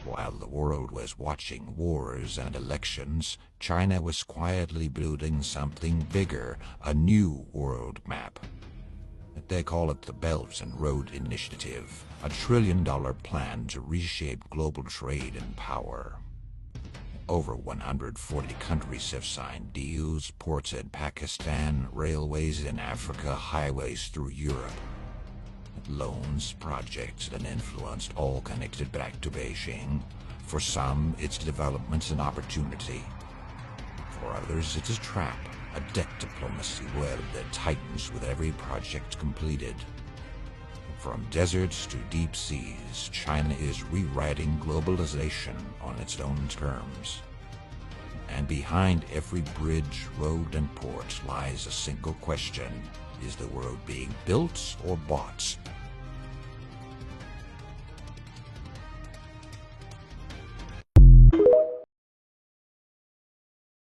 While the world was watching wars and elections, China was quietly building something bigger, a new world map. They call it the Belt and Road Initiative, a trillion-dollar plan to reshape global trade and power. Over 140 countries have signed deals, ports in Pakistan, railways in Africa, highways through Europe. Loans, projects, and influence all connected back to Beijing. For some, it's development's an opportunity. For others, it's a trap, a debt diplomacy web that tightens with every project completed. From deserts to deep seas, China is rewriting globalization on its own terms. And behind every bridge, road, and port lies a single question: is the world being built or bought?